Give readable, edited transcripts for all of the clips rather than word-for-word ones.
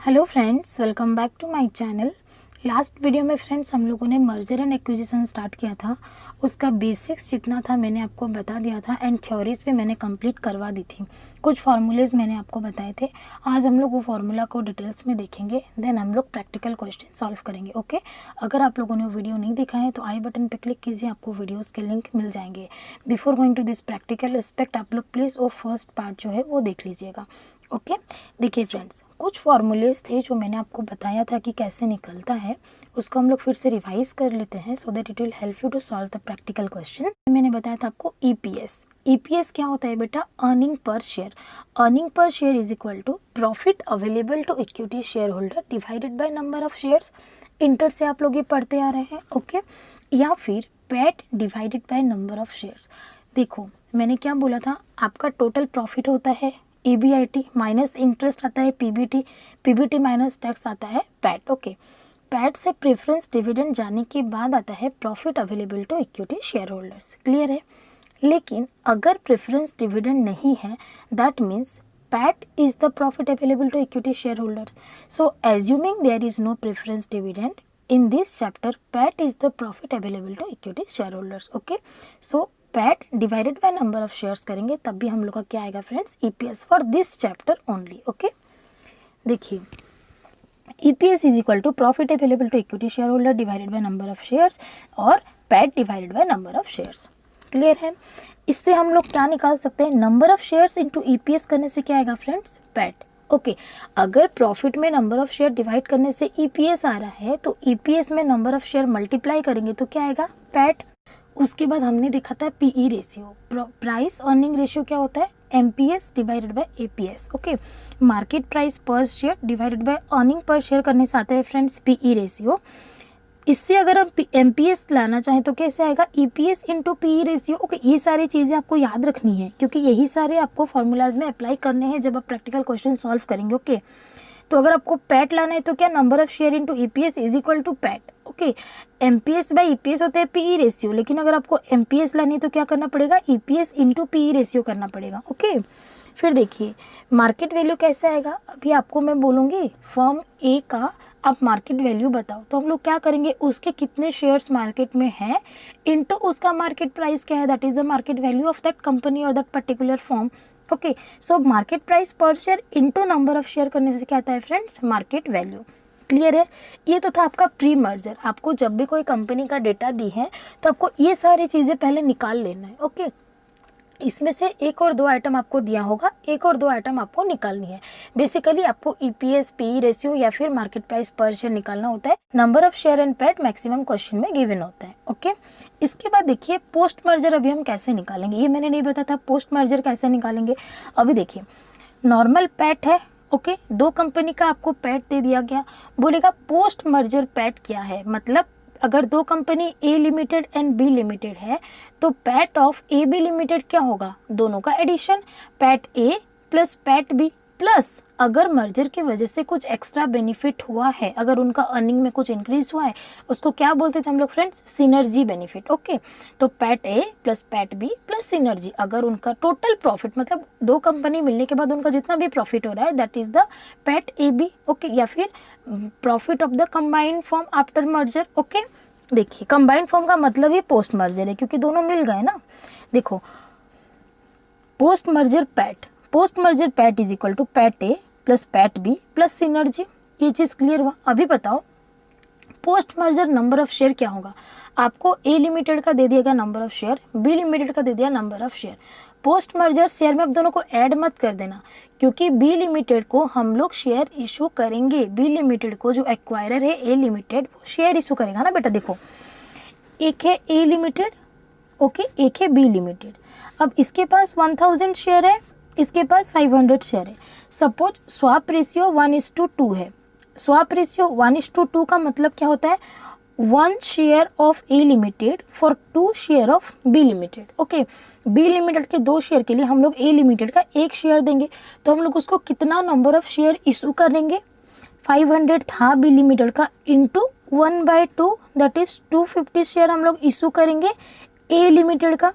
Hello friends, welcome back to my channel. Last video में friends हम लोगों ने मर्जर एंड एक्विजिशन स्टार्ट किया था। उसका बेसिक्स जितना था मैंने आपको बता दिया था एंड थ्योरीज भी मैंने कंप्लीट करवा दी थी। कुछ फार्मूलेज मैंने आपको बताए थे। आज हम लोग वो फार्मूला को डिटेल्स में देखेंगे, देन हम लोग प्रैक्टिकल क्वेश्चन सॉल्व करेंगे। ओके, अगर आप लोगों ने वो वीडियो नहीं देखा है तो आई बटन पर क्लिक कीजिए, आपको वीडियोज़ के लिंक मिल जाएंगे। Before going to this practical aspect आप लोग प्लीज़ वो फर्स्ट पार्ट जो है वो देख लीजिएगा। ओके, देखिए फ्रेंड्स, कुछ फॉर्मूलेज थे जो मैंने आपको बताया था कि कैसे निकलता है, उसको हम लोग फिर से रिवाइज कर लेते हैं so that it will help you to solve the practical question. मैंने बताया था आपको ईपीएस। ईपीएस क्या होता है बेटा? Earning per share. Earning per share is equal to profit available to equity share holder divided by number of shares. Inter से आप लोग ये पढ़ते आ रहे हैं। ओके, या फिर PAT divided by number of shares. देखो मैंने क्या बोला था, आपका टोटल प्रॉफिट होता है EBIT माइनस इंटरेस्ट आता है PBT, PBT माइनस टैक्स आता है पैट। ओके, पैट से प्रेफरेंस डिविडेंड जाने के बाद आता है profit available to equity share holders. Clear है? लेकिन अगर प्रेफरेंस डिविडेंड नहीं है, that means PAT is the profit available to equity share holders. So assuming there is no preference dividend in this chapter, PAT is the profit available to equity shareholders. Okay, so PAT divided by number of shares करेंगे तब भी हम लोग का क्या आएगा friends? EPS for this chapter only. Okay, देखिए EPS is equal to profit available to equity shareholder divided by number of shares और PAT divided by number of shares. Clear है? इससे हम लोग क्या निकाल सकते हैं? Number of shares into EPS करने से क्या आएगा फ्रेंड्स? पैट। ओके, अगर प्रॉफिट में नंबर ऑफ शेयर डिवाइड करने से EPS आ रहा है तो EPS में नंबर ऑफ शेयर मल्टीप्लाई करेंगे तो क्या आएगा? पैट। उसके बाद हमने देखा था PE ratio, price earning ratio क्या होता है? MPS divided by APS। Okay, market price per share divided by earning per share करने से आता है फ्रेंड्स PE रेशियो। इससे अगर हम MPS लाना चाहें तो कैसे आएगा? EPS into PE ratio. Okay, ये सारी चीज़ें आपको याद रखनी है क्योंकि यही सारे आपको फॉर्मूलाज में अप्लाई करने हैं जब आप प्रैक्टिकल क्वेश्चन सॉल्व करेंगे। ओके, तो अगर आपको पैट लाना है तो क्या? Number of share into EPS is equal to PAT. Okay, MPS by EPS होते हैं PE रेशियो, लेकिन अगर आपको MPS लानी है तो क्या करना पड़ेगा? EPS इंटू PE रेशियो करना पड़ेगा। ओके, फिर देखिए मार्केट वैल्यू कैसे आएगा? अभी आपको मैं बोलूँगी फर्म ए का आप मार्केट वैल्यू बताओ, तो हम लोग क्या करेंगे? उसके कितने शेयर्स मार्केट में हैं इनटू उसका मार्केट प्राइस क्या है, that is the market value of that company और that particular firm. Okay, so market price per share into number of share करने से क्या आता है फ्रेंड्स? Market value. क्लियर है? ये तो था आपका प्री मर्जर। आपको जब भी कोई कंपनी का डेटा दी है तो आपको ये सारी चीज़ें पहले निकाल लेना है। ओके, इसमें से एक और दो आइटम आपको दिया होगा, एक और दो आइटम आपको निकालनी है। बेसिकली आपको EPS PE रेशियो या फिर मार्केट प्राइस पर शेयर निकालना होता है। Number of share and PAT maximum question में गिवन होता है। ओके, इसके बाद देखिए पोस्ट मर्जर अभी हम कैसे निकालेंगे, ये मैंने नहीं बताया था। पोस्ट मर्जर कैसे निकालेंगे अभी देखिए, नॉर्मल पैट है। ओके, दो कंपनी का आपको पैट दे दिया गया, बोलेगा पोस्ट मर्जर पैट क्या है। मतलब अगर दो company A limited and B limited है तो पैट ऑफ AB लिमिटेड क्या होगा? दोनों का addition, PAT A plus PAT B plus अगर मर्जर की वजह से कुछ एक्स्ट्रा बेनिफिट हुआ है, अगर उनका अर्निंग में कुछ इंक्रीज हुआ है, उसको क्या बोलते थे हम लोग फ्रेंड्स? Synergy benefit. ओके, तो PAT A plus PAT B plus synergy, अगर उनका टोटल प्रॉफिट मतलब दो कंपनी मिलने के बाद उनका जितना भी प्रॉफिट हो रहा है that is the PAT AB। Okay, या फिर profit of the combined form after merger. Okay, देखिए कंबाइंड फॉर्म का मतलब ही पोस्ट मर्जर है क्योंकि दोनों मिल गए ना। देखो post merger PAT, post merger PAT is equal to PAT A plus PAT B plus synergy. ये चीज क्लियर हुआ? अभी बताओ post merger number of share क्या होगा? आपको A लिमिटेड का दे दिएगा number of share, B limited का दे दिया number of share. Post merger share में अब दोनों को ऐड मत कर देना क्योंकि B लिमिटेड को हम लोग शेयर इशू करेंगे। B लिमिटेड को जो एक्वायरर है A लिमिटेड वो शेयर इशू करेगा ना बेटा। देखो एक है A लिमिटेड, ओके, एक है B लिमिटेड। अब इसके पास 1000 शेयर है, इसके पास 500 शेयर है। सपोज स्वैप रेशियो 1:2 है। स्वैप रेशियो 1:2 का मतलब क्या होता है? 1 share of A limited for 2 share of B limited. Okay, B limited के 2 शेयर के लिए हम लोग A लिमिटेड का 1 शेयर देंगे, तो हम लोग उसको कितना नंबर ऑफ शेयर इशू करेंगे? 500 था B लिमिटेड का इंटू 1/2 दैट इज 250 शेयर हम लोग इशू करेंगे A लिमिटेड का।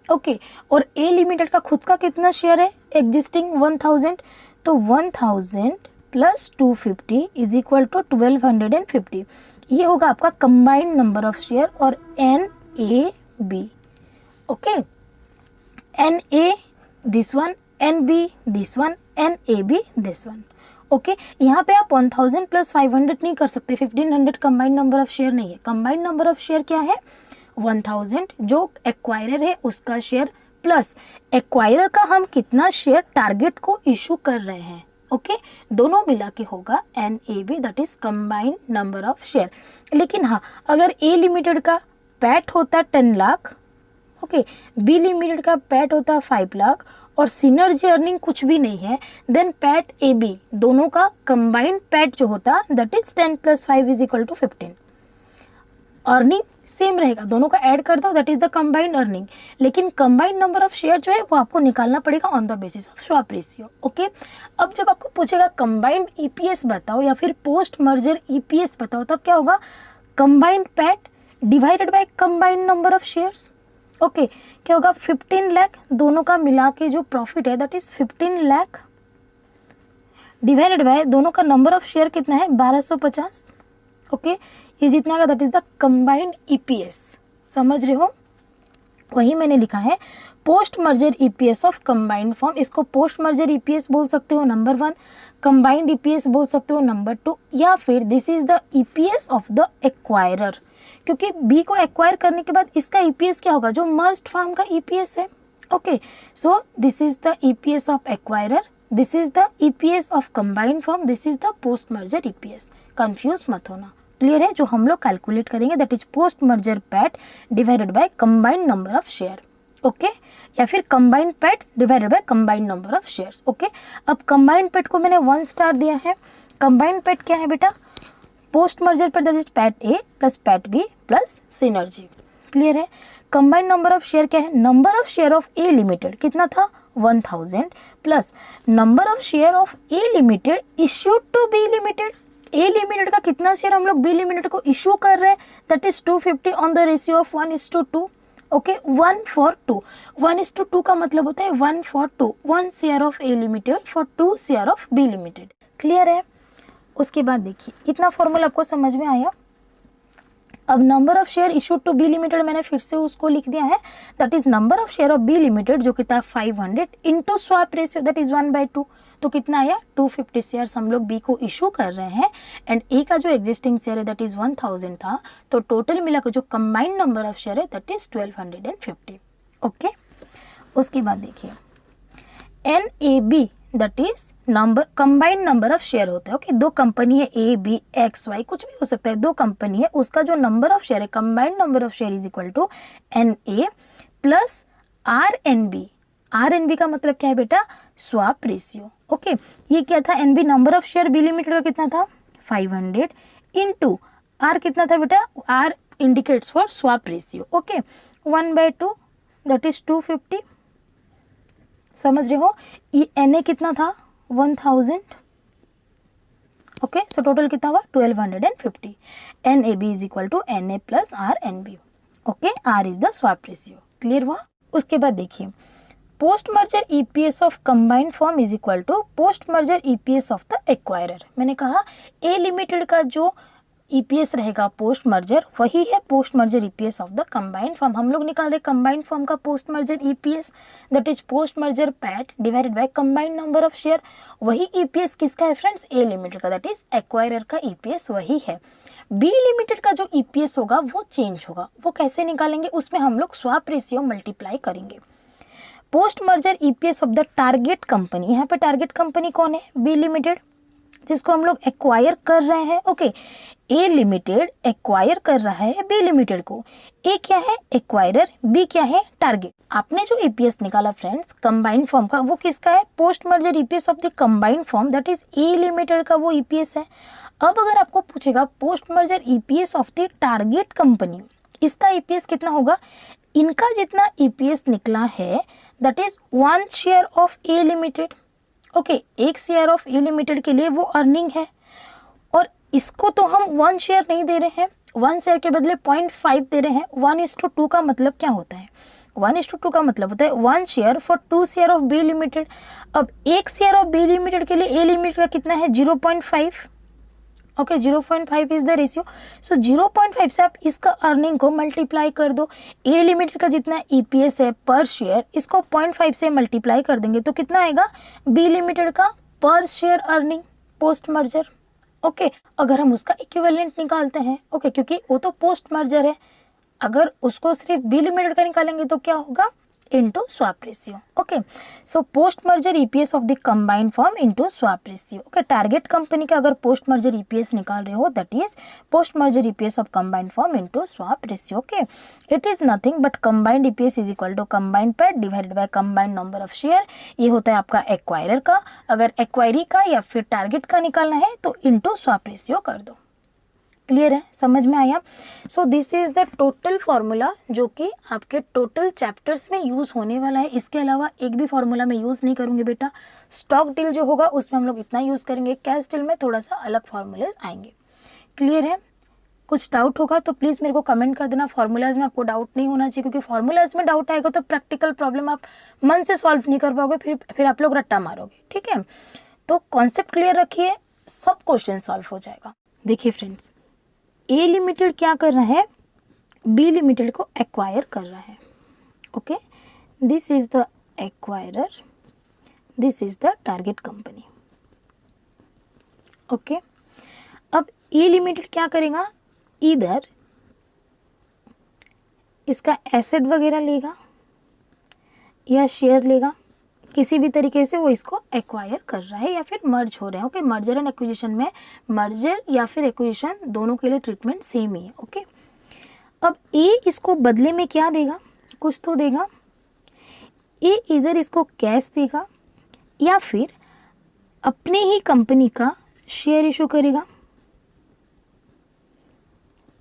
ओके, और A लिमिटेड का खुद का कितना शेयर है? एग्जिस्टिंग 1000, तो 1000 प्लस 250 इज इक्वल टू 1250। ये होगा आपका कंबाइंड नंबर ऑफ शेयर और NAB। Okay, NA this one, NB this one, NAB this one. Okay, यहाँ पे आप 1000 प्लस 500 नहीं कर सकते, 1500 कंबाइंड नंबर ऑफ शेयर नहीं है। कंबाइंड नंबर ऑफ शेयर क्या है? 1000 जो एक्वायरर है उसका शेयर प्लस एक्वायरर का हम कितना शेयर टारगेट को इशू कर रहे हैं। ओके, दोनों मिला के होगा NAB, that is combined number of share. लेकिन हाँ, अगर A लिमिटेड का पैट होता 10 लाख, ओके, B लिमिटेड का पैट होता 5 लाख और सिनर्जी अर्निंग कुछ भी नहीं है, देन पैट AB दोनों का कंबाइंड पैट जो होता that is 10 plus 5 is equal to 15। Earning same रहेगा, दोनों का ऐड कर दो, that is the combined earning. लेकिन कंबाइंड नंबर ऑफ शेयर जो है वो आपको निकालना पड़ेगा on the basis of swap ratio. Okay, अब जब आपको पूछेगा कंबाइंड EPS बताओ या फिर पोस्ट मर्जर EPS बताओ, तब क्या होगा? Combined PAT divided by combined number of shares. Okay, क्या होगा? 15 लाख दोनों का मिला के जो प्रॉफिट है that is 15 lakh divided bye दोनों का नंबर ऑफ शेयर कितना है? 1250। ओके, ये जितना का that is the combined EPS। समझ रहे हो? वही मैंने लिखा है post merger EPS of combined form. इसको पोस्ट मर्जर EPS बोल सकते हो नंबर 1, कंबाइंड EPS बोल सकते हो नंबर 2, या फिर this is the EPS of the acquirer, क्योंकि B को एक्वायर करने के बाद इसका EPS क्या होगा? जो मर्ज्ड फॉर्म का EPS है। Okay, so this is the EPS of acquirer, this is the EPS of combined form, this is the post merger EPS। Confuse मत होना, क्लियर है? जो हम लोग कैलकुलेट करेंगे that is post merger PAT divided by combined number of share. Okay, या फिर combined PAT divided by combined number of shares. Okay, अब कंबाइंड पैट को मैंने 1 स्टार दिया है। कंबाइंड पैट क्या है बेटा? Post merger PAT that is PAT A plus PAT B plus synergy. Clear है? कंबाइंड नंबर ऑफ शेयर क्या है? Number of share of A limited कितना था? 1000 plus number of share of A limited issued to B limited. A limited का कितना share हम लोग B limited को इशू कर रहे हैं? That is 250 on the ratio of 1:2। Okay, 1:2। 1:2 का मतलब होता है 1:2, 1 share of A limited for 2 share of B limited. Clear है? उसके बाद देखिए, इतना फॉर्मूला आपको समझ में आया? अब number of share issued to B limited मैंने फिर से उसको लिख दिया है, that is number of share of B limited जो कितना 500 into swap ratio that is 1/2। तो कितना आया? 250 शेयर्स हम लोग B को इशू कर रहे हैं एंड A का जो एग्जिस्टिंग शेयर है दैट इज 1000 था, तो टोटल मिलाकर जो कंबाइंड नंबर ऑफ शेयर है दैट इज 1250। ओके, उसके बाद देखिए NAB that is number combined number of share होता है। ओके, दो कंपनी है A B X Y कुछ भी हो सकता है, दो कंपनी है, उसका जो नंबर ऑफ शेयर है combined number of share is equal to NA plus RNB। RNB का मतलब क्या है बेटा? Swap ratio. ओके, ये क्या था? NB number of share B limited का कितना था? 500 इंटू R कितना था बेटा? R indicates for swap ratio. Okay, 1/2 that is 250। समझ रहे हो? ये NA कितना था? 1000। ओके, सो टोटल कितना हुआ? 1250। NAB is equal to NA plus RNB। Okay, R is the swap ratio. Clear हुआ? उसके बाद देखिए post merger EPS of combined form is equal to post merger EPS of the acquirer. मैंने कहा A limited का जो EPS रहेगा post merger वही है post merger EPS of the combined form. हम लोग निकाल रहे कंबाइंड फॉर्म का post merger EPS that is post merger PAT divided by combined number of share. वही EPS किसका है फ्रेंड्स? A लिमिटेड का, दैट इज एक्वायरर का EPS वही है। B लिमिटेड का जो EPS होगा वो चेंज होगा। वो कैसे निकालेंगे? उसमें हम लोग स्वैप रेशियो मल्टीप्लाई करेंगे। Post merger EPS of the target company, यहाँ पे टारगेट कंपनी कौन है? B लिमिटेड, जिसको हम लोग एक्वायर कर रहे हैं। ओके, A लिमिटेड एक्वायर कर रहा है B लिमिटेड को। A क्या है? एक्वायरर, B क्या है? टारगेट। आपने जो EPS निकाला फ्रेंड्स कंबाइंड फॉर्म का वो किसका है? Post merger EPS of the combined form that is A limited का वो EPS है। अब अगर आपको पूछेगा post merger EPS of the target company, इसका EPS कितना होगा? इनका जितना EPS निकला है that is 1 share of A limited. Okay, 1 share of A limited के लिए वो अर्निंग है और इसको तो हम 1 शेयर नहीं दे रहे हैं, 1 शेयर के बदले 0.5 दे रहे हैं। 1:2 का मतलब क्या होता है? 1:2 का मतलब होता है 1 share for 2 share of B limited. अब 1 शेयर ऑफ बी लिमिटेड के लिए ए लिमिटेड का कितना है 0.5। Okay 0.5 is the ratio. So 0.5 से आप इसका अर्निंग को मल्टीप्लाई कर दो। ए लिमिटेड का जितना ईपीएस है पर शेयर, इसको 0.5 से मल्टीप्लाई कर देंगे तो कितना आएगा बी लिमिटेड का पर share earning post merger. Okay अगर हम उसका इक्विवेलेंट निकालते हैं, ओके क्योंकि वो तो पोस्ट मर्जर है, अगर उसको सिर्फ बी लिमिटेड का निकालेंगे तो क्या होगा into swap ratio. Okay so post merger EPS of the combined firm into swap ratio. Okay target company का अगर पोस्ट मर्जर ईपीएस निकाल रहे हो that is post merger EPS of combined firm into swap ratio. Okay it is nothing but combined EPS is equal to combined PAT divided by combined number of share. ये होता है आपका acquirer का, अगर acquiree का या फिर target का निकालना है तो इनटू स्वैप रेशियो कर दो। क्लियर है, समझ में आया। So this is the total formula जो कि आपके टोटल चैप्टर्स में यूज होने वाला है। इसके अलावा एक भी फार्मूला मैं यूज नहीं करूंगी बेटा। स्टॉक डील जो होगा उसमें हम लोग इतना यूज करेंगे, कैश डील में थोड़ा सा अलग फार्मूलेज आएंगे। क्लियर है, कुछ डाउट होगा तो प्लीज मेरे को कमेंट कर देना। फार्मूलाज में आपको डाउट नहीं होना चाहिए, क्योंकि फार्मूलाज में डाउट आएगा तो प्रैक्टिकल प्रॉब्लम आप मन से सॉल्व नहीं कर पाओगे, फिर आप लोग रट्टा मारोगे। ठीक है, तो कॉन्सेप्ट क्लियर रखिए, सब क्वेश्चन सॉल्व हो जाएगा। देखिए फ्रेंड्स, ए लिमिटेड क्या कर रहा है, बी लिमिटेड को एक्वायर कर रहा है। Okay this is the acquirer, this is the target company. Okay अब ए लिमिटेड क्या करेगा, इधर इसका एसेट वगैरह लेगा या शेयर लेगा, किसी भी तरीके से वो इसको एक्वायर कर रहा है या फिर मर्ज हो रहे हैं। ओके मर्जर एंड एक्विजिशन में मर्जर या फिर एक्विजिशन दोनों के लिए ट्रीटमेंट सेम ही है। ओके अब ए इसको बदले में क्या देगा, कुछ तो देगा। ए इधर इसको कैश देगा या फिर अपने ही कंपनी का शेयर इशू करेगा।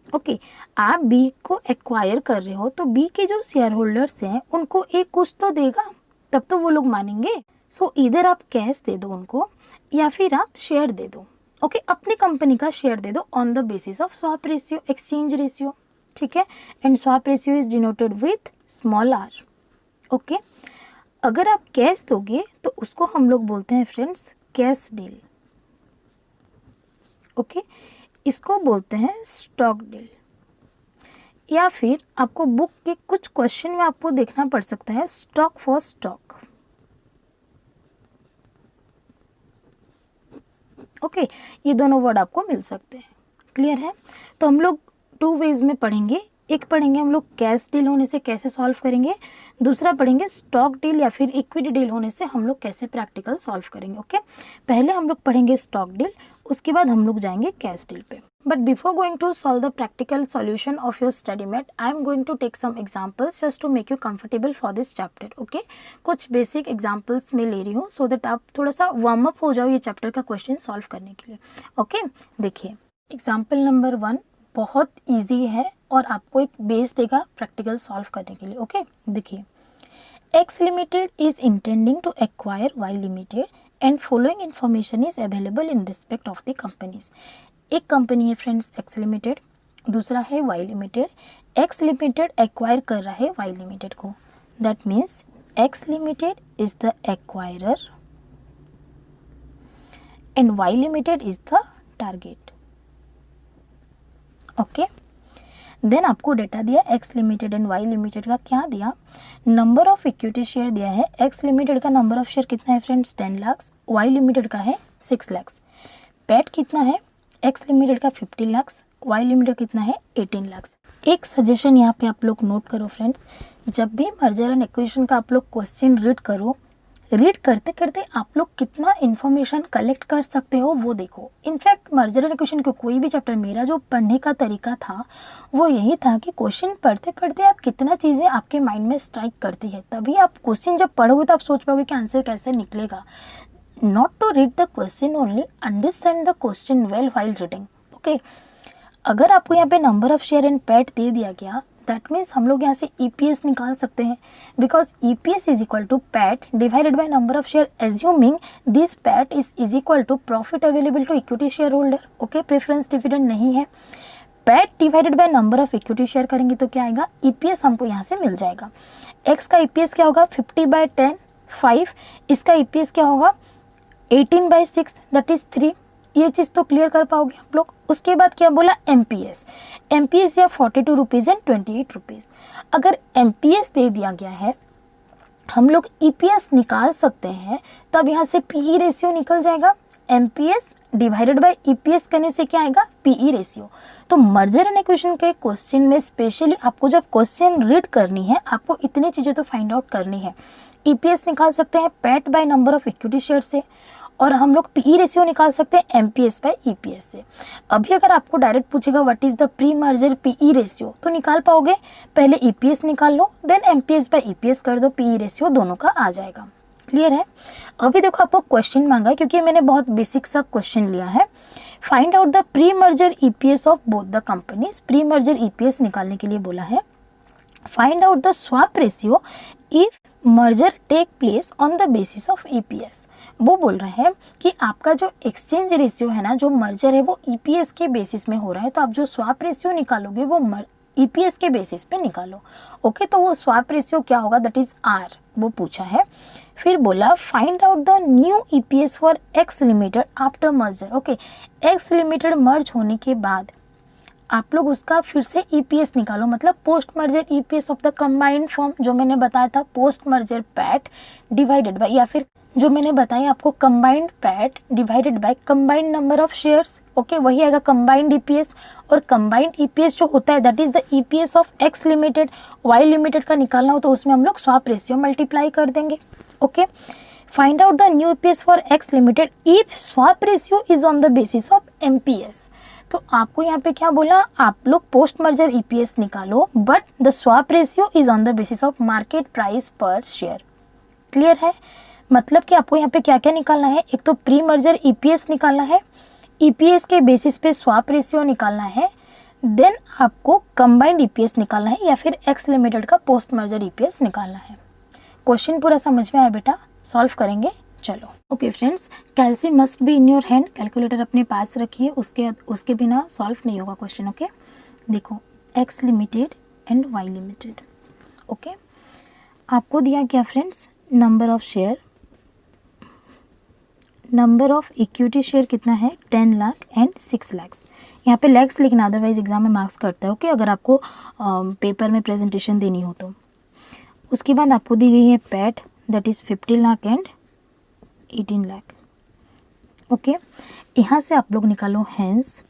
ओके आप बी को एक्वायर कर रहे हो तो बी के जो शेयर होल्डर्स हैं उनको ए कुछ तो देगा, तब तो वो लोग मानेंगे। सो इधर आप कैश दे दो उनको या फिर आप शेयर दे दो। ओके अपनी कंपनी का शेयर दे दो on the basis of swap ratio, exchange ratio. ठीक है, and swap ratio is denoted with small R. Okay अगर आप कैश दोगे तो उसको हम लोग बोलते हैं फ्रेंड्स कैश डील। ओके इसको बोलते हैं स्टॉक डील, या फिर आपको बुक के कुछ क्वेश्चन में आपको देखना पड़ सकता है स्टॉक फॉर स्टॉक। ओके ये दोनों वर्ड आपको मिल सकते हैं। क्लियर है, तो हम लोग 2 वेज में पढ़ेंगे। एक पढ़ेंगे हम लोग कैश डील होने से कैसे सॉल्व करेंगे, दूसरा पढ़ेंगे स्टॉक डील या फिर इक्विटी डील होने से हम लोग कैसे प्रैक्टिकल सॉल्व करेंगे। ओके पहले हम लोग पढ़ेंगे स्टॉक डील, उसके बाद हम लोग जाएंगे कैश डील पे। But before going to solve the practical solution of your study mat, I am going to take some examples just to make you comfortable for this chapter. Okay? कुछ basic examples मैं ले रही हूँ so that आप थोड़ा सा warm up हो जाओ ये chapter का question solve करने के लिए। Okay? देखिए example number 1 बहुत easy है और आपको एक base देगा practical solve करने के लिए। Okay? देखिए X Limited is intending to acquire Y Limited and following information is available in respect of the companies. एक कंपनी है फ्रेंड्स एक्स लिमिटेड, दूसरा है Y limited. X limited acquire कर रहा है वाई लिमिटेड को, that means X limited is the acquirer and Y limited is the target. Okay then आपको data दिया X limited and Y limited का, क्या दिया, नंबर ऑफ इक्विटी शेयर दिया है। एक्स लिमिटेड का नंबर ऑफ शेयर कितना है फ्रेंड्स 10 लाख, वाई लिमिटेड का है 6 लाख। पैट कितना है, एक्स लिमिटेड का 50 लाख, वाई लिमिटेड कितना है 18 लाख। एक सजेशन यहाँ पे आप लोग नोट करो फ्रेंड्स, जब भी मर्जर एंड एक्विजिशन का आप लोग क्वेश्चन रीड करो, रीड करते करते आप लोग कितना इन्फॉर्मेशन कलेक्ट कर सकते हो वो देखो। इनफैक्ट मर्जर एंड एक्विजिशन के कोई भी चैप्टर, मेरा जो पढ़ने का तरीका था वो यही था कि क्वेश्चन पढ़ते पढ़ते आप कितना चीज़ें आपके माइंड में स्ट्राइक करती है, तभी आप क्वेश्चन जब पढ़ोगे तो आप सोच पाओगे कि आंसर कैसे निकलेगा। Not to read the question only, understand the question well while reading. Okay? अगर आपको यहाँ पे number of share and PAT दे दिया गया, दैट मीन्स हम लोग यहाँ से ईपीएस निकाल सकते हैं, because EPS is equal to PAT divided by number of share, assuming this PAT is equal to profit available to equity share holder. Okay preference dividend नहीं है, PAT divided by number of equity share करेंगे तो क्या आएगा, EPS हमको यहाँ से मिल जाएगा। एक्स का ईपीएस क्या होगा 50/10 5, इसका ईपीएस क्या होगा 18/6 दैट इज 3। ये चीज़ तो क्लियर कर पाओगे आप लोग। उसके बाद क्या बोला एमपीएस, एमपीएस या 42 रुपीज़ एंड 28 रुपीज़। अगर एमपीएस दे दिया गया है, हम लोग ईपीएस निकाल सकते हैं, तो अब यहाँ से पीई रेशियो निकल जाएगा। एमपीएस डिवाइडेड बाय ईपीएस करने से क्या आएगा पीई रेशियो। तो मर्जर एंड एक्विजिशन के क्वेश्चन में स्पेशली आपको जब क्वेश्चन रीड करनी है, आपको इतनी चीज़ें तो फाइंड आउट करनी है। ईपीएस निकाल सकते हैं PAT bye number of equity share से, और हम लोग पीई रेशियो निकाल सकते हैं एमपीएस बाय ईपीएस से। अभी अगर आपको डायरेक्ट पूछेगा what is the pre merger PE ratio, तो निकाल पाओगे। पहले ईपीएस निकाल लो, देन एमपीएस बाय ईपीएस कर दो, पीई रेशियो दोनों का आ जाएगा। क्लियर है। अभी देखो आपको क्वेश्चन मांगा है, क्योंकि मैंने बहुत बेसिक सा क्वेश्चन लिया है। Find out the pre merger EPS of both the companies. Pre merger EPS निकालने के लिए बोला है। Find out the swap ratio if merger take place on the basis of EPS. वो बोल रहे हैं कि आपका जो एक्सचेंज रेशियो है ना, जो मर्जर है वो ईपीएस के बेसिस में हो रहा है, तो आप जो स्वैप रेशियो निकालोगे वो ईपीएस के बेसिस पे निकालो। ओके, तो वो स्वैप रेशियो क्या होगा दैट इज आर, वो पूछा है। फिर बोला find out the new EPS for X limited after merger. Okay, X limited merge होने के बाद आप लोग उसका फिर से ईपीएस निकालो, मतलब post merger EPS of the combined form, जो मैंने बताया था post merger PAT divided by, या फिर जो मैंने बताया आपको combined PAT divided by combined number of shares. Okay, वही आएगा कंबाइंड ईपीएस। और कंबाइंड ईपीएस जो होता है that is the EPS of X limited. Y limited का निकालना हो तो उसमें हम लोग स्वैप रेशियो मल्टीप्लाई कर देंगे। Okay, find out the new EPS for X limited if swap ratio is on the basis of MPS. तो आपको यहाँ पे क्या बोला, आप लोग पोस्ट मर्जर ईपीएस निकालो, but the swap ratio is on the basis of market price per share. Clear है। मतलब कि आपको यहाँ पे क्या क्या निकालना है, एक तो प्री मर्जर ईपीएस निकालना है, ईपीएस के बेसिस पे स्वैप रेशियो निकालना है, देन आपको कंबाइंड ईपीएस निकालना है, या फिर एक्स लिमिटेड का पोस्ट मर्जर ईपीएस निकालना है। क्वेश्चन पूरा समझ में आया बेटा, सॉल्व करेंगे चलो। Okay friends, calci must be in your hand. Calculator अपने पास रखिए, उसके बिना सॉल्व नहीं होगा क्वेश्चन। ओके, देखो X limited and Y limited. Okay, आपको दिया क्या friends, number of share, number of equity share कितना है 10 लाख एंड 6 लाख। यहाँ पे लैक्स लिखना, अदरवाइज एग्जाम में मार्क्स कटता है। ओके, अगर आपको पेपर में प्रेजेंटेशन देनी हो तो। उसके बाद आपको दी गई है PAT that is 50 lakh and 18 lakh. Okay, यहाँ से आप लोग निकालो हैंस।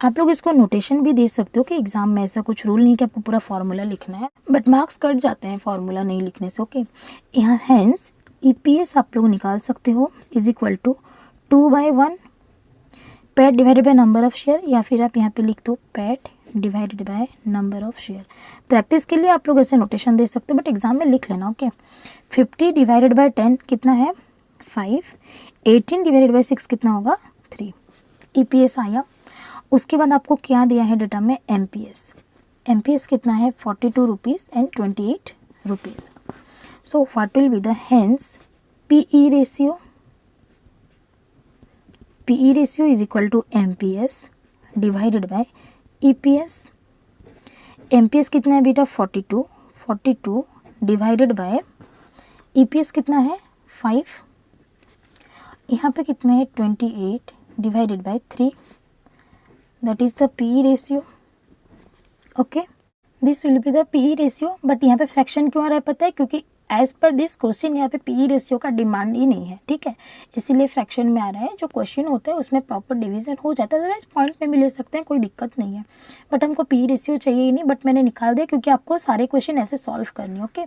आप लोग इसको नोटेशन भी दे सकते हो कि एग्जाम में ऐसा कुछ रूल नहीं कि आपको पूरा फॉर्मूला लिखना है, बट मार्क्स कट जाते हैं फॉर्मूला नहीं लिखने से। ओके, यहाँ हैंस ईपीएस आप लोग निकाल सकते हो is equal to 2/1 PAT divided by number of share, या फिर आप यहाँ पे लिख दो PAT divided by number of share. Practice के लिए आप लोग ऐसे नोटेशन दे सकते हो, बट एग्जाम में लिख लेना। ओके, 50 डिवाइडेड बाय 10 कितना है 5, 18 डिवाइडेड बाय 6 कितना होगा 3। ईपीएस आया। उसके बाद आपको क्या दिया है डेटा में एमपीएस। एमपीएस कितना है 42 rupees and 28 rupees. So what will be the hence PE ratio. PE ratio is equal to MPS divided by EPS. MPS कितना है बेटा 42 डिवाइडेड बाय ईपीएस कितना है 5। यहाँ पे कितना है 28 divided by 3, that is the PE ratio. Okay, this will be the PE ratio. But यहाँ पे फ्रैक्शन क्यों आ रहा है पता है, क्योंकि एज पर दिस क्वेश्चन यहाँ पे पीई रेशियो का डिमांड ही नहीं है, ठीक है, इसीलिए फ्रैक्शन में आ रहा है। जो क्वेश्चन होता है उसमें प्रॉपर डिवीजन हो जाता है, अदरवाइज पॉइंट में भी ले सकते हैं, कोई दिक्कत नहीं है। बट हमको पीई रेशियो चाहिए ही नहीं, बट मैंने निकाल दिया क्योंकि आपको सारे क्वेश्चन ऐसे सॉल्व करने। ओके,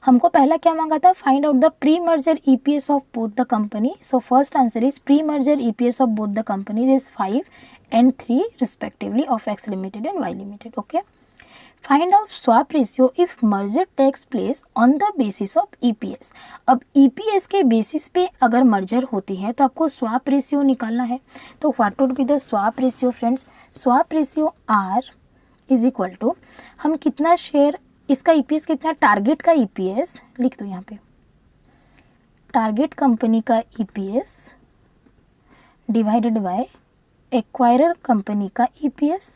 हमको पहला क्या मांगा था, find out the pre merger EPS of both the company. So first answer is pre merger EPS of both the companies is 5 and 3 respectively of X limited and Y limited. Okay, find out swap ratio if merger takes place on the basis of EPS. अब EPS के basis पे अगर merger होती है तो आपको swap ratio निकालना है। तो what would be the swap ratio friends, swap ratio R is equal to, हम कितना शेयर, इसका EPS कितना, टारगेट का EPS लिख दो यहाँ पे, टारगेट कंपनी का EPS divided by acquirer company का EPS।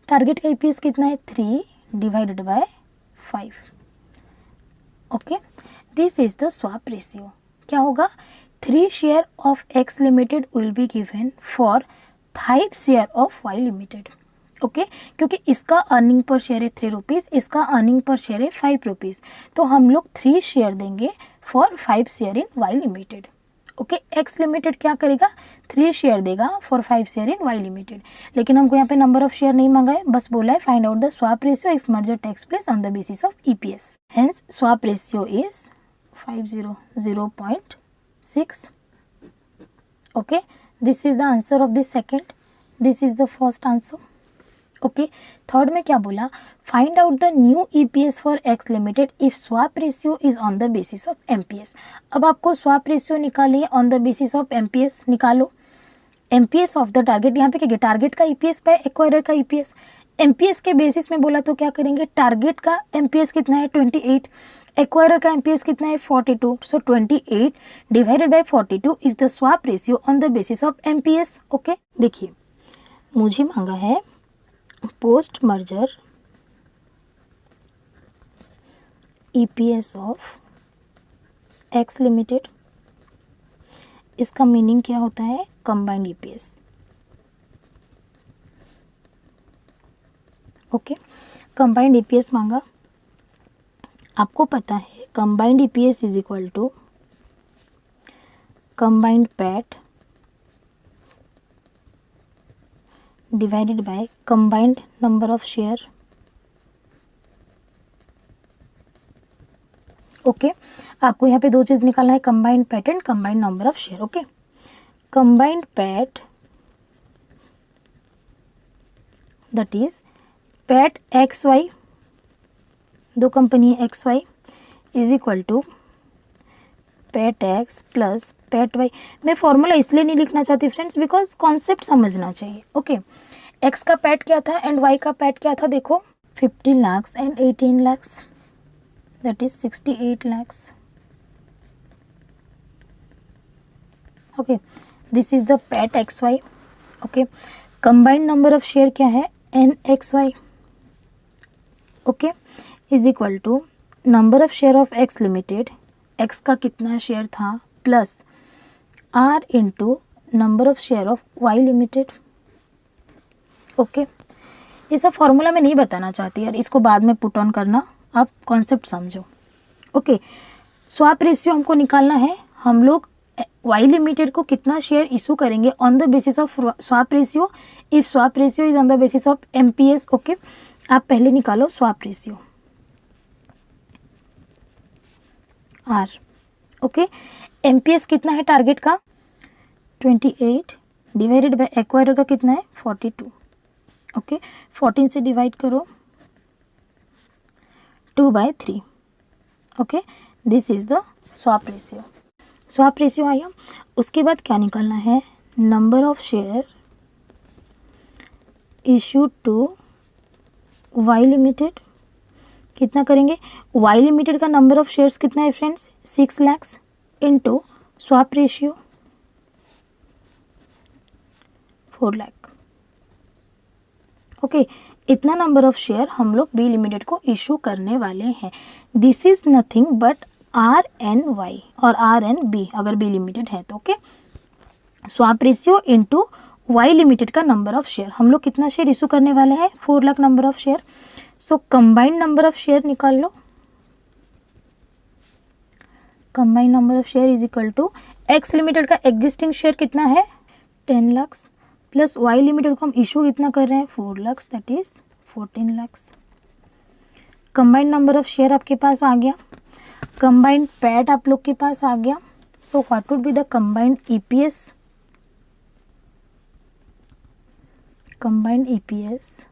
टारगेट का EPS कितना है 3 divided by 5। Okay, this is the swap ratio. क्या होगा, 3 share of X limited will be given for 5 share of Y limited. Okay, क्योंकि इसका earning per share है 3 rupees, इसका अर्निंग पर शेयर है 5 रुपीज़, तो हम लोग 3 शेयर देंगे for 5 share in Y limited. Okay, X limited क्या करेगा, 3 शेयर देगा for 5 share in Y limited. लेकिन हमको यहाँ पे नंबर ऑफ शेयर नहीं मांगा है, बस बोला है find out the swap ratio if merger takes place on the basis of EPS. Hence swap ratio is 500.6। Okay, this is the answer of this second, this is the first answer. Okay, third में क्या बोला, find out the new EPS for X limited if swap ratio is on the basis of MPS. अब आपको swap ratio निकालिए on the basis of MPS. निकालो MPS of the target. यहाँ पे क्या, टारगेट का ईपीएस बाय एक्वायरर का EPS. MPS के बेसिस में बोला तो क्या करेंगे, टारगेट का एमपीएस कितना है 28, एक्वायरर का एमपीएस कितना है 42, so 28 divided by 42 is the swap ratio on the basis of MPS. Okay, देखिए मुझे मांगा है post merger EPS of X limited. इसका मीनिंग क्या होता है, combined EPS. Okay, combined EPS मांगा। आपको पता है combined EPS is equal to combined PAT divided by combined number of share. Okay, आपको यहाँ पे 2 चीज निकालना है, combined PAT and combined number of share. Okay, combined PAT that is PAT X Y, 2 company है X Y, is equal to PAT X plus PAT Y. मैं formula इसलिए नहीं लिखना चाहती फ्रेंड्स, बिकॉज कॉन्सेप्ट समझना चाहिए। ओके, एक्स का PAT क्या था एंड वाई का पैट क्या था, देखो 50 lakhs and 18 lakhs, that is 68 lakhs। Okay, this is the PAT X Y. Okay, combined number of share क्या है, N X Y. Okay, is equal to number of share of X limited, X का कितना शेयर था, plus R into number of share of Y limited. Okay, ये सब formula मैं नहीं बताना चाहती यार, इसको बाद में पुट ऑन करना, आप कॉन्सेप्ट समझो। ओके, स्वैप रेशियो हमको निकालना है, हम लोग वाई लिमिटेड को कितना शेयर इशू करेंगे on the basis of swap ratio if swap ratio is on the basis of MPS. Okay, आप पहले निकालो swap ratio R. Okay, MPS कितना है टारगेट का 28 डिवाइडेड बाय एक्वायरर का कितना है 42। ओके, 14 से डिवाइड करो 2/3। Okay, this is the swap ratio. Swap ratio आया, उसके बाद क्या निकालना है, number of share issued to Y limited. कितना करेंगे, वाई लिमिटेड का नंबर ऑफ शेयर्स कितना है friends 6 lakhs into swap ratio 4 lakh। Okay, इतना नंबर ऑफ शेयर हम लोग बी लिमिटेड को इशू करने वाले हैं। This is nothing but R N Y और आर एन बी अगर बी लिमिटेड है तो। Okay, swap ratio into Y limited का नंबर ऑफ शेयर, हम लोग कितना शेयर इशू करने वाले हैं 4 lakh number of share. So combined number of share निकाल लो, combined number of share is equal to X limited का एग्जिस्टिंग शेयर कितना है 10 lakhs प्लस वाई लिमिटेड को हम इशू कितना कर रहे हैं 4 lakhs, that is 14 lakhs। Combined number of share आपके पास आ गया, कंबाइंड पैट आप लोग के पास आ गया। So what would be the combined EPS, combined EPS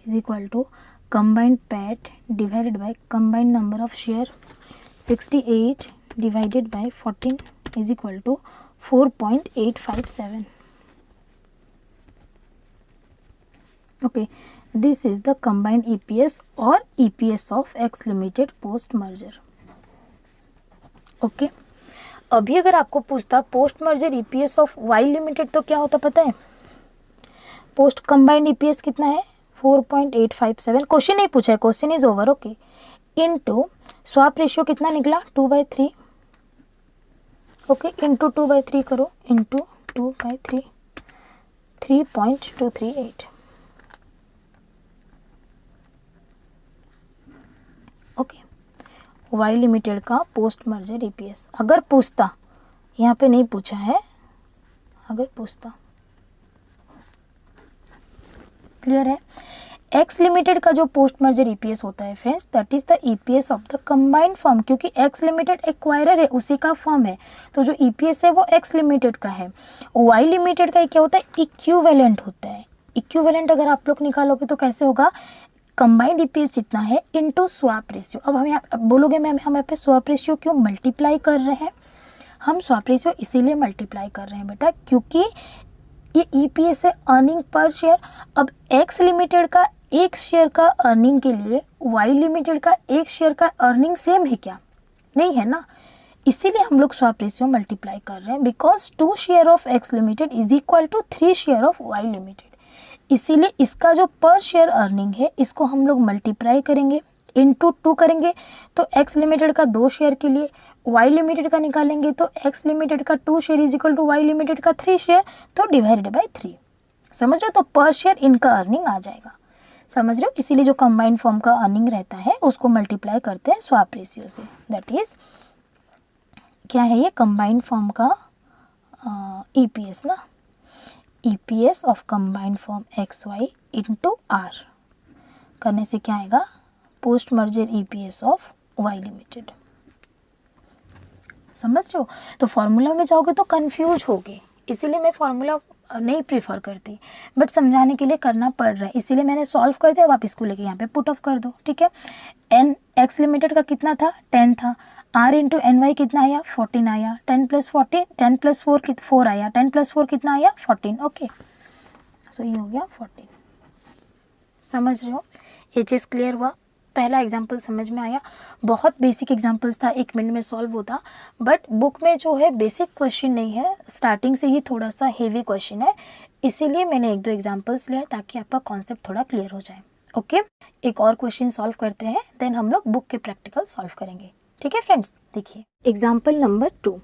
is equal to combined PAT divided by combined number of share 68 divided by 14 is equal to 4.857. Okay, this is the combined EPS or EPS of X Limited post merger. Okay, अभी अगर आपको पूछता post merger EPS of Y limited तो क्या होता पता है, post combined EPS कितना है 4.857। क्वेश्चन नहीं पूछा है, question is over. Okay, into swap ratio कितना निकला 2/3, ओके, इंटू 2/3 करो, इंटू 2/3, 3.238, ओके। वाई लिमिटेड का पोस्ट मर्जर ईपीएस अगर पूछता, यहाँ पे नहीं पूछा है, अगर पूछता, क्लियर है। एक्स लिमिटेड का जो पोस्ट मर्जर ईपीएस होता है friends, that is the EPS of the combined firm, क्योंकि एक्स लिमिटेड एक्वायरर है, उसी का फर्म है, तो जो ईपीएस है वो एक्स लिमिटेड का है। वाई लिमिटेड का क्या होता है, इक्विवेलेंट होता है। इक्विवेलेंट अगर आप लोग निकालोगे तो कैसे होगा, कंबाइंड ईपीएस जितना है इनटू स्वैप रेशियो। अब हम यहाँ बोलोगे मैम हम यहाँ पे स्वैप रेशियो क्यों मल्टीप्लाई कर रहे हैं, हम स्वैप रेशियो इसीलिए मल्टीप्लाई कर रहे हैं बेटा क्योंकि ये ईपीएस है अर्निंग पर शेयर। अब एक्स लिमिटेड का एक शेयर का अर्निंग के लिए वाई लिमिटेड का एक शेयर का अर्निंग सेम है क्या, नहीं है ना, इसीलिए हम लोग स्वैप रेशियो मल्टीप्लाई कर रहे हैं, because 2 share of X limited is equal to 3 share of Y limited. इसीलिए इसका जो पर शेयर अर्निंग है इसको हम लोग मल्टीप्लाई करेंगे, इनटू 2 करेंगे, तो एक्स लिमिटेड का 2 शेयर के लिए वाई लिमिटेड का निकालेंगे तो एक्स लिमिटेड का 2 share is equal to Y limited का 3 शेयर, तो डिवाइडेड बाय 3, समझ रहे हो, तो पर शेयर इनका अर्निंग आ जाएगा, समझ रहे हो। इसीलिए जो कंबाइंड फॉर्म का अर्निंग रहता है उसको मल्टीप्लाई करते हैं स्वैप रेशियो से, दैट इज क्या है ये कंबाइंड फॉर्म का ईपीएस ना, EPS of combined form X Y into R करने से क्या आएगा, post merger EPS of Y limited, समझ रहे हो। तो फॉर्मूला में जाओगे तो कंफ्यूज होगे, इसीलिए मैं फॉर्मूला नहीं प्रीफर करती, बट समझाने के लिए करना पड़ रहा है, इसीलिए मैंने सॉल्व कर दिया। अब आप इसको लेके यहाँ पे पुट ऑफ कर दो, ठीक है। एन एक्स लिमिटेड का कितना था 10 था, आर इंटू एन वाई कितना आया 14 आया, 10 + 14 10 + 4 4 आया, 10 + 4 कितना आया 14, ओके। सो ये हो गया 14, समझ रहे हो, ये चीज़ क्लियर हुआ। पहला एग्जाम्पल समझ में आया, बहुत बेसिक एग्जाम्पल्स था, 1 मिनट में सॉल्व होता, बट बुक में जो है बेसिक क्वेश्चन नहीं है, स्टार्टिंग से ही थोड़ा सा हेवी क्वेश्चन है, इसीलिए मैंने 1-2 एग्जाम्पल्स लिए ताकि आपका कॉन्सेप्ट थोड़ा क्लियर हो जाए, ओके। एक और क्वेश्चन सॉल्व करते हैं, देन हम लोग बुक के प्रैक्टिकल सॉल्व करेंगे, ठीक है फ्रेंड्स। देखिए एग्जाम्पल नंबर 2,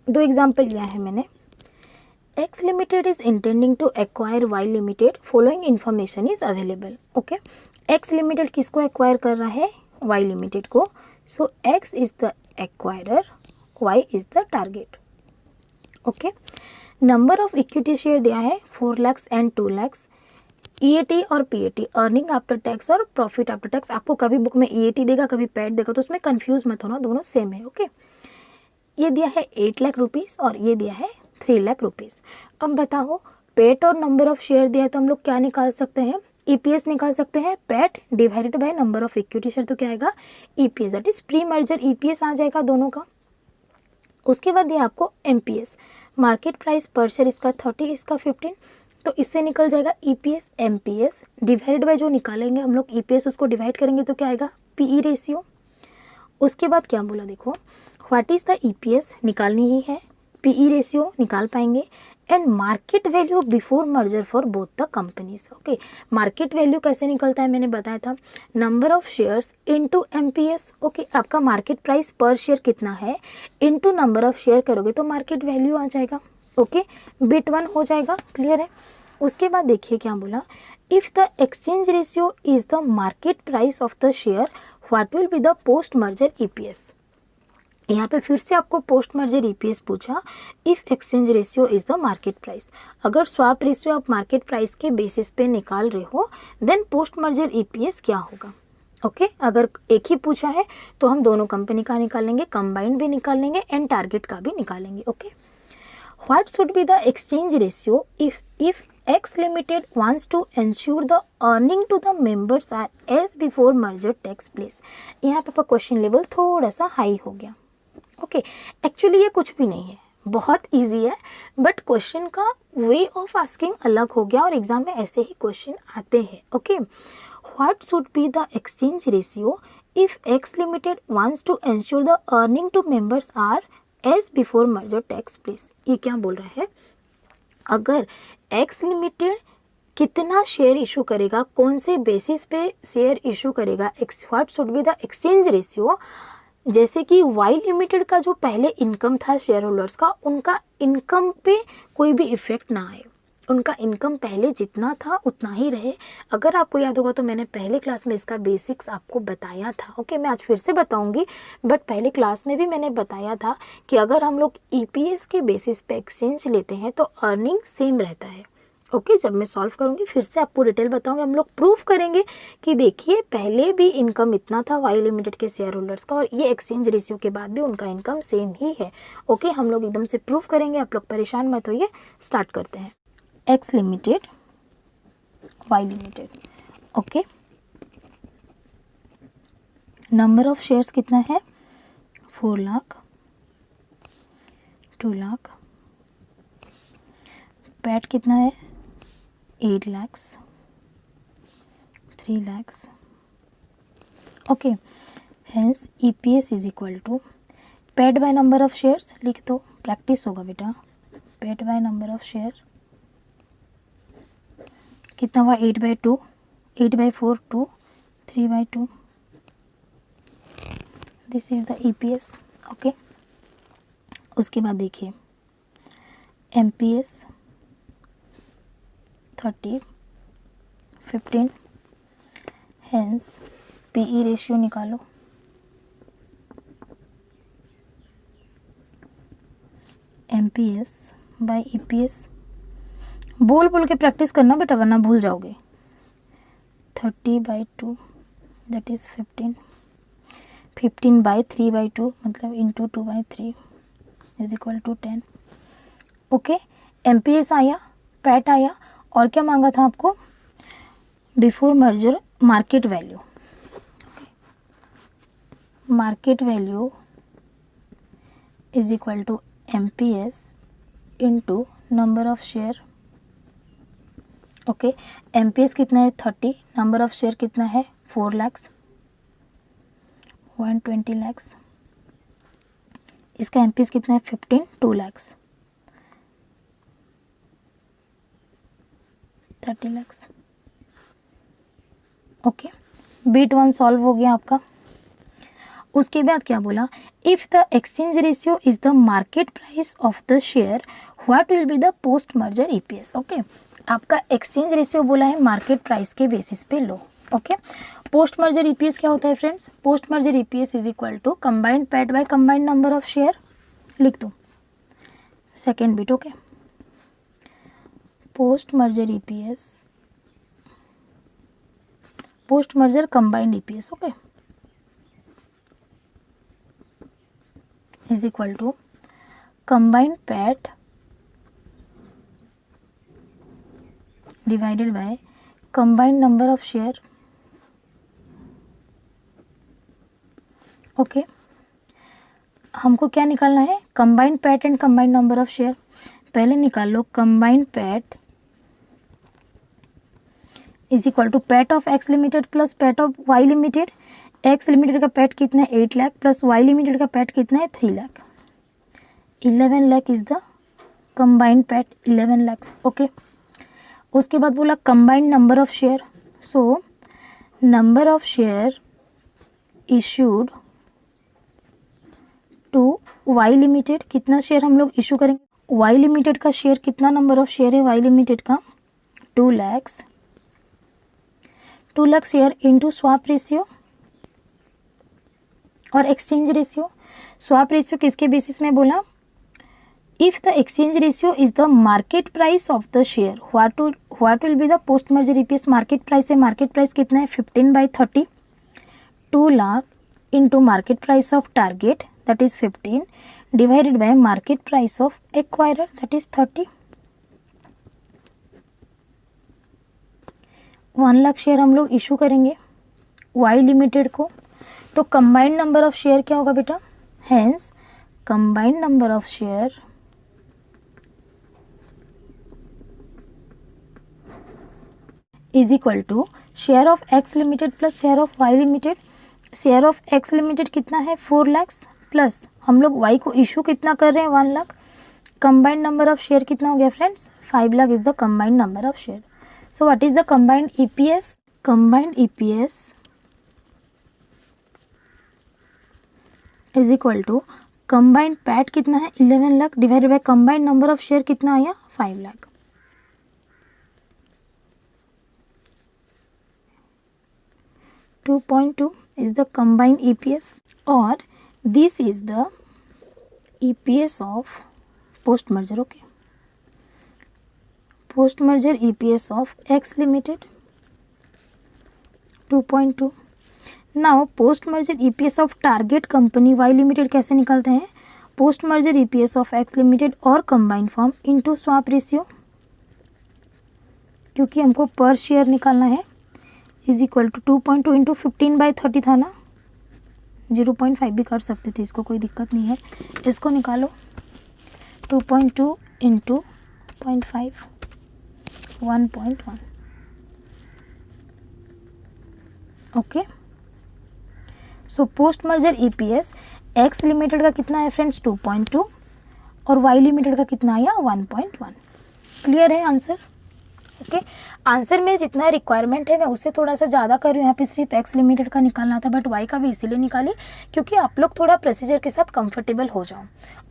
2 एग्जाम्पल लिया है मैंने। X limited is intending to acquire Y limited, following information is available, okay. X limited किसको एक्वायर कर रहा है, Y लिमिटेड को, so X is the acquirer, Y is the target, okay. Number of equity share दिया है 4 lakh and 2 lakh, EAT और PAT earning after tax और profit after tax, आपको कभी बुक में EAT देगा कभी पैट देगा, तो उसमें कंफ्यूज मत होना, दोनों सेम है, ओके। ये दिया है 8 लाख रुपीज़ और ये दिया है 3 लाख रुपीज़। अब बताओ पेट और नंबर ऑफ शेयर दिया है तो हम लोग क्या निकाल सकते हैं, ईपीएस निकाल सकते हैं, PAT divided by number of equity share, तो क्या आएगा EPS, that is pre merger EPS आ जाएगा दोनों का। उसके बाद ये आपको MPS, market price per share, इसका 30 इसका 15, तो इससे निकल जाएगा ईपीएस एमपीएस डिवाइडेड बाय जो निकालेंगे हम लोग ईपीएस, उसको डिवाइड करेंगे तो क्या आएगा पीई रेशियो। उसके बाद क्या बोला देखो, व्हाट इज द ईपीएस निकालनी ही है, पीई रेशियो निकाल पाएंगे, and market value before merger for both the companies, okay. Market value कैसे निकलता है मैंने बताया था, number of shares into MPS, okay. आपका मार्केट प्राइस पर शेयर कितना है इनटू नंबर ऑफ शेयर करोगे तो मार्केट वैल्यू आ जाएगा, ओके, बिट 1 हो जाएगा, क्लियर है। उसके बाद देखिए क्या बोला, if the exchange ratio is the market price of the share, what will be the post merger EPS. यहाँ पे फिर से आपको पोस्ट मर्जर ईपीएस पूछा, if exchange ratio is the market price, अगर स्वैप रेशियो आप मार्केट प्राइस के basis पे निकाल रहे हो देन पोस्ट मर्जर ईपीएस क्या होगा, ओके। अगर एक ही पूछा है तो हम दोनों कंपनी का निकालेंगे, कंबाइंड भी निकालेंगे एंड टारगेट का भी निकालेंगे, okay. What should be the exchange ratio if X limited wants to ensure the earning to the members are as before merger takes place। यहाँ पे क्वेश्चन लेवल थोड़ा सा हाई हो गया, ओके। एक्चुअली ये कुछ भी नहीं है, बहुत इजी है, बट क्वेश्चन का वे ऑफ आस्किंग अलग हो गया और एग्जाम में ऐसे ही क्वेश्चन आते हैं, okay. What should be the exchange ratio if X limited wants to ensure the earning to members are as before merger takes place। ये क्या बोल रहा है, अगर X लिमिटेड कितना शेयर इशू करेगा, कौन से बेसिस पे शेयर इशू करेगा, what should be the exchange ratio, जैसे कि वाई लिमिटेड का जो पहले इनकम था शेयर होल्डर्स का, उनका इनकम पे कोई भी इफेक्ट ना आए, उनका इनकम पहले जितना था उतना ही रहे। अगर आपको याद होगा तो मैंने पहले क्लास में इसका बेसिक्स आपको बताया था। ओके, मैं आज फिर से बताऊंगी, बट पहले क्लास में भी मैंने बताया था कि अगर हम लोग ईपीएस के बेसिस पे एक्सचेंज लेते हैं तो अर्निंग सेम रहता है। ओके, जब मैं सॉल्व करूंगी फिर से आपको डिटेल बताऊंगी। हम लोग प्रूफ करेंगे कि देखिए पहले भी इनकम इतना था वाई लिमिटेड के शेयर होल्डर्स का, और ये एक्सचेंज रेशियो के बाद भी उनका इनकम सेम ही है। ओके, हम लोग एकदम से प्रूफ करेंगे, आप लोग परेशान मत होइए। स्टार्ट करते हैं। X limited, Y limited. Okay, number of shares कितना है? 4 लाख, 2 लाख। पैट कितना है? 8 lakhs, 3 lakhs. Okay, hence EPS is equal to paid by number of shares, लिख दो, प्रैक्टिस होगा बेटा। paid by number of share कितना हुआ? 8/2, 8/4 2, 3/2. This is the EPS। Okay, उसके बाद देखिए MPS 30, 15, हेंस PE रेशियो निकालो। MPS बाय EPS बोल बोल के प्रैक्टिस करना बेटा, वरना भूल जाओगे। 30/2 दैट इज 15, 15/3/2 मतलब into 2/3 is equal to 10। Okay, MPS आया, पैट आया, और क्या मांगा था आपको? Before merger market value. Market value is equal to MPS into number of share. Okay, MPS कितना है? 30, नंबर ऑफ शेयर कितना है? 4 lakhs, 120 lakhs। इसका MPS कितना है? 15, 2 lakhs, 30 lakhs। Okay, bit 1 solve हो गया आपका। उसके बाद क्या बोला? If the exchange ratio is the market price of the share, what will be the post merger EPS। Okay, आपका एक्सचेंज रेशियो बोला है मार्केट प्राइस के बेसिस पे लो। ओके, पोस्ट मर्जर EPS क्या होता है friends? Post merger EPS is equal to combined PAT by combined number of share, लिख दो second bit. Okay, post merger EPS, post merger combined EPS, okay, is equal to combined PAT divided by combined number of share. Okay, हमको क्या निकालना है? Combined PAT and combined number of share. पहले निकाल लो combined PAT is equal to PAT of X limited plus PAT of Y limited. X limited का PAT कितना है? 8 लाख, प्लस वाई लिमिटेड का पैट कितना है? 3 lakh. 11 lakh is the combined PAT, 11 lakhs। Okay, उसके बाद बोला combined number of share. So number of share issued to Y limited, कितना शेयर हम लोग इशू करेंगे? वाई लिमिटेड का शेयर कितना नंबर ऑफ शेयर है वाई लिमिटेड का? 2 lakhs, 2 lakh share into swap ratio और एक्सचेंज रेशियो। स्वैप रेशियो किसके बेसिस में बोला? If the exchange ratio is the market price of the share, what will be the post merger EPS? Market price है, market price कितना है? 15/30, 2 lakh into market price of target that is 15 divided by market price of acquirer that is 30। 1 lakh share हम लोग issue करेंगे Y limited को, तो combined number of share क्या होगा बेटा? Hence combined number of share is equal to share of X limited plus share of Y limited. Share of X limited कितना है? 4 lakhs, प्लस हम लोग वाई को इशू कितना कर रहे हैं? 1 lakh. Combined number of share कितना हो गया friends? 5 lakh is the combined number of share. So what is the combined EPS? Combined EPS is equal to combined PAT कितना है 11 lakh divided by combined number of share कितना आया 5 lakh. 2.2 is the combined EPS or this is the EPS of post merger. Okay, post merger EPS of X Limited 2.2. now post merger EPS of target company Y Limited कैसे निकालते हैं? post merger EPS of X Limited और combined firm into swap ratio, क्योंकि हमको पर share निकालना है, is equal to 2.2 into 15/30 था ना, 0.5 भी कर सकते थे, इसको कोई दिक्कत नहीं है. इसको निकालो 2.2 into 0.5 1.1. Okay, so post merger EPS x limited का कितना है फ्रेंड्स 2.2 और वाई लिमिटेड का कितना आया 1.1. क्लियर है आंसर? ओके, आंसर में जितना रिक्वायरमेंट है मैं उससे थोड़ा सा ज़्यादा कर रही हूँ. यहाँ पे सिर्फ एक्स लिमिटेड का निकालना था, बट वाई का भी इसीलिए निकाली क्योंकि आप लोग थोड़ा प्रोसीजर के साथ कंफर्टेबल हो जाओ.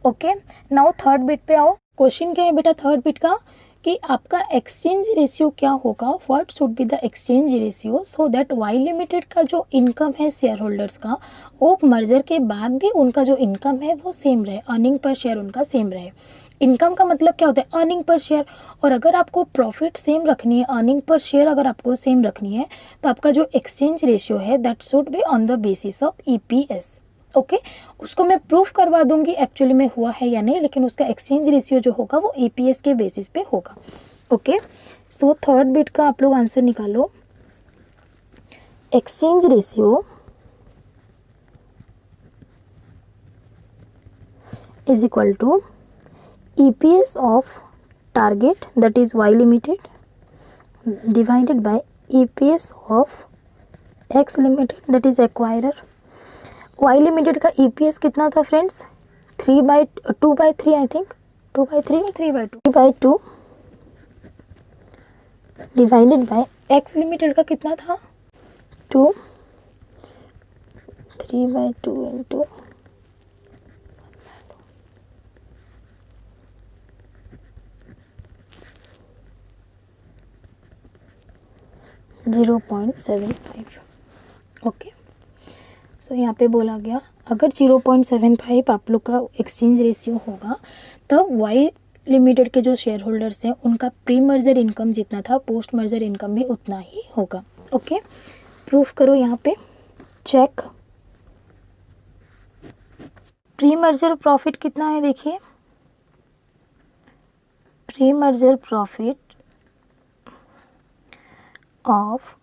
ओके, नाउ थर्ड बिट पे आओ. क्वेश्चन क्या है बेटा थर्ड बिट का कि आपका एक्सचेंज रेशियो क्या होगा, what should be the exchange ratio so that Y limited का जो इनकम है शेयर होल्डर्स का वो मर्जर के बाद भी उनका जो इनकम है वो सेम रहे, अर्निंग पर शेयर उनका सेम रहे. इनकम का मतलब क्या होता है? Earning per share. और अगर आपको प्रॉफिट सेम रखनी है, अर्निंग पर शेयर अगर आपको सेम रखनी है, तो आपका जो एक्सचेंज रेशियो है that should be on the basis of EPS. Okay, उसको मैं प्रूफ करवा दूंगी एक्चुअली में हुआ है या नहीं, लेकिन उसका एक्सचेंज रेशियो जो होगा वो ईपीएस के बेसिस पे होगा. ओके, सो थर्ड बिट का आप लोग आंसर निकालो. Exchange ratio is equal to EPS of target, that is Y Limited, divided by EPS of X Limited, that is acquirer. Y Limited का EPS कितना था फ्रेंड्स 2/3 आई थिंक, 2/3 और 3/2, 3/2 divided by X Limited का कितना था 2, 3/2 into 0.75. Okay, सो यहाँ पे बोला गया अगर 0.75 आप लोग का एक्सचेंज रेशियो होगा तब वाई लिमिटेड के जो शेयर होल्डर्स हैं उनका प्री मर्जर इनकम जितना था पोस्ट मर्जर इनकम भी उतना ही होगा. ओके, प्रूफ करो यहाँ पे. चेक प्री मर्जर प्रॉफिट कितना है, देखिए pre merger profit of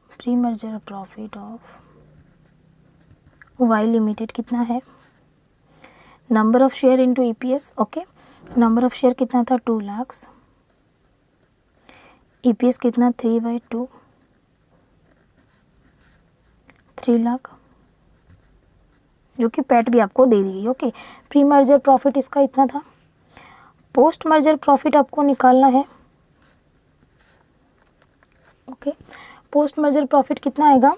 Y limited कितना है, number of share into EPS. Okay, number of share कितना था 2 लाख, ईपीएस कितना 3/2 3 लाख, जो कि पैट भी आपको दे दी गई. ओके, प्री मर्जर प्रॉफिट इसका इतना था. पोस्ट मर्जर प्रॉफिट आपको निकालना है. ओके, पोस्ट मर्जर प्रॉफिट कितना आएगा,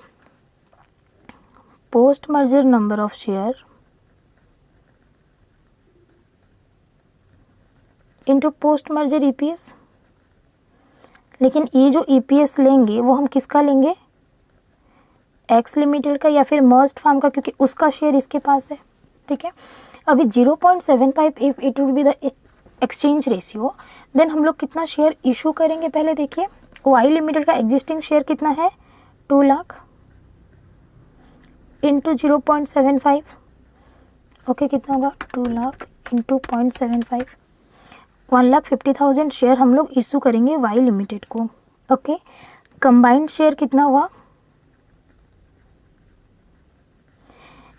post merger number of share into post merger EPS. लेकिन ये जो ईपीएस लेंगे वो हम किसका लेंगे, एक्स लिमिटेड का या फिर मर्ज्ड फार्म का, क्योंकि उसका शेयर इसके पास है. ठीक है, अभी 0.75 if it would be the exchange ratio then हम लोग कितना शेयर इशू करेंगे पहले देखिए. वाई लिमिटेड का एग्जिस्टिंग शेयर कितना है 2 लाख इंटू 0.75. ओके, कितना होगा 2 लाख इंटू 0.75, 1,50,000 शेयर हम लोग इशू करेंगे वाई लिमिटेड को. ओके, कंबाइंड शेयर कितना हुआ,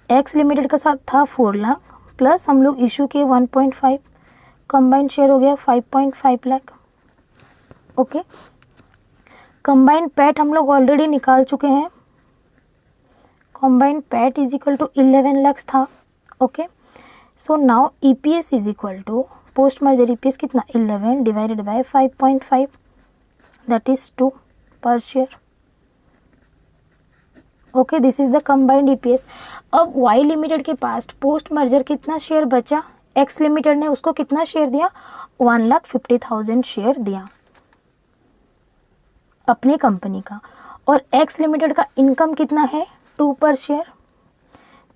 एक्स लिमिटेड का साथ था 4 लाख प्लस हम लोग इशू किए 1.5, कंबाइंड शेयर हो गया 5.5 लाख. ओके, कंबाइंड पैट हम लोग ऑलरेडी निकाल चुके हैं. Combined PAT is equal to 11 lakh था. Okay, so now EPS is equal to post merger EPS कितना 11 divided by 5.5 that is 2. Per share. Okay, this is the combined EPS. अब Y limited के पास पोस्ट मर्जर कितना share बचा, X limited ने उसको कितना शेयर दिया, 1,50,000 शेयर दिया अपनी कंपनी का, और एक्स लिमिटेड का इनकम कितना है, 2 पर शेयर।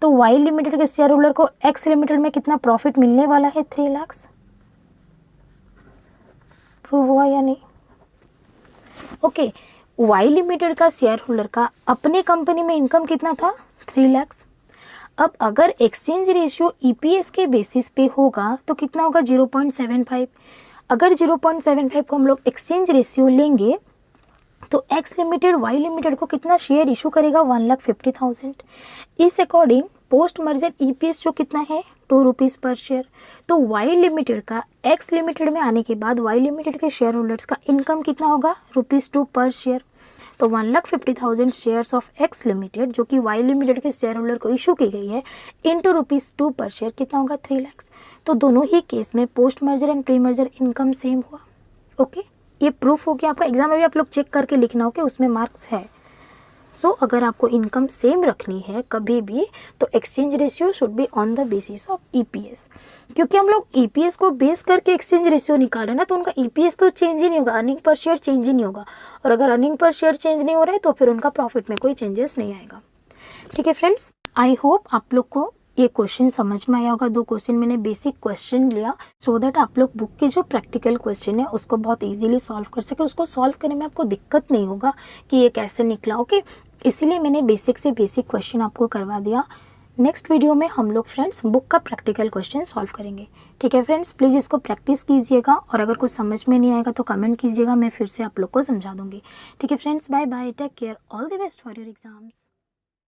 तो वाई लिमिटेड के शेयर होल्डर को एक्स लिमिटेड में कितना प्रॉफिट मिलने वाला है, 3 लाख। प्रूव हुआ या नहीं? ओके, वाई लिमिटेड का शेयर होल्डर का अपनी कंपनी में इनकम कितना था, 3 लाख। अब अगर एक्सचेंज रेशियो ईपीएस के बेसिस पे होगा तो कितना होगा, 0.75। अगर 0.75 को हम लोग एक्सचेंज रेशियो लेंगे तो एक्स लिमिटेड वाई लिमिटेड को कितना शेयर इशू करेगा, 1,50,000। इस अकॉर्डिंग पोस्ट मर्जर ईपीएस जो कितना है, 2 रुपीज़ पर शेयर। तो वाई लिमिटेड का एक्स लिमिटेड में आने के बाद वाई लिमिटेड के शेयर होल्डर्स का इनकम कितना होगा, ₹2 पर शेयर। तो 1,50,000 शेयर्स ऑफ एक्स लिमिटेड जो कि वाई लिमिटेड के शेयर होल्डर को इशू की गई है, इंटू ₹2 पर शेयर कितना होगा, 3 लाख। तो दोनों ही केस में post merger and pre merger income same हुआ। ओके, ये प्रूफ हो गया। आपका एग्जाम में भी आप लोग चेक करके लिखना हो कि उसमें मार्क्स है। सो अगर आपको इनकम सेम रखनी है कभी भी तो exchange ratio should be on the basis of EPS, क्योंकि हम लोग ईपीएस को बेस करके एक्सचेंज रेशियो निकाल रहे हैं ना, तो उनका ईपीएस तो चेंज ही नहीं होगा, अर्निंग पर शेयर चेंज ही नहीं होगा, और अगर अर्निंग पर शेयर चेंज नहीं हो रहा है तो फिर उनका प्रॉफिट में कोई चेंजेस नहीं आएगा। ठीक है फ्रेंड्स, आई होप आप लोग को ये क्वेश्चन समझ में आया होगा। 2 क्वेश्चन मैंने बेसिक क्वेश्चन लिया सो दैट आप लोग बुक के जो प्रैक्टिकल क्वेश्चन है उसको बहुत इजीली सॉल्व कर सके, उसको सॉल्व करने में आपको दिक्कत नहीं होगा कि ये कैसे निकला। ओके, इसीलिए मैंने बेसिक से बेसिक क्वेश्चन आपको करवा दिया। नेक्स्ट वीडियो में हम लोग फ्रेंड्स बुक का प्रैक्टिकल क्वेश्चन सॉल्व करेंगे। ठीक है फ्रेंड्स, प्लीज़ इसको प्रैक्टिस कीजिएगा, और अगर कुछ समझ में नहीं आएगा तो कमेंट कीजिएगा, मैं फिर से आप लोग को समझा दूंगी। ठीक है friends, bye bye, take care, all the best for your exams.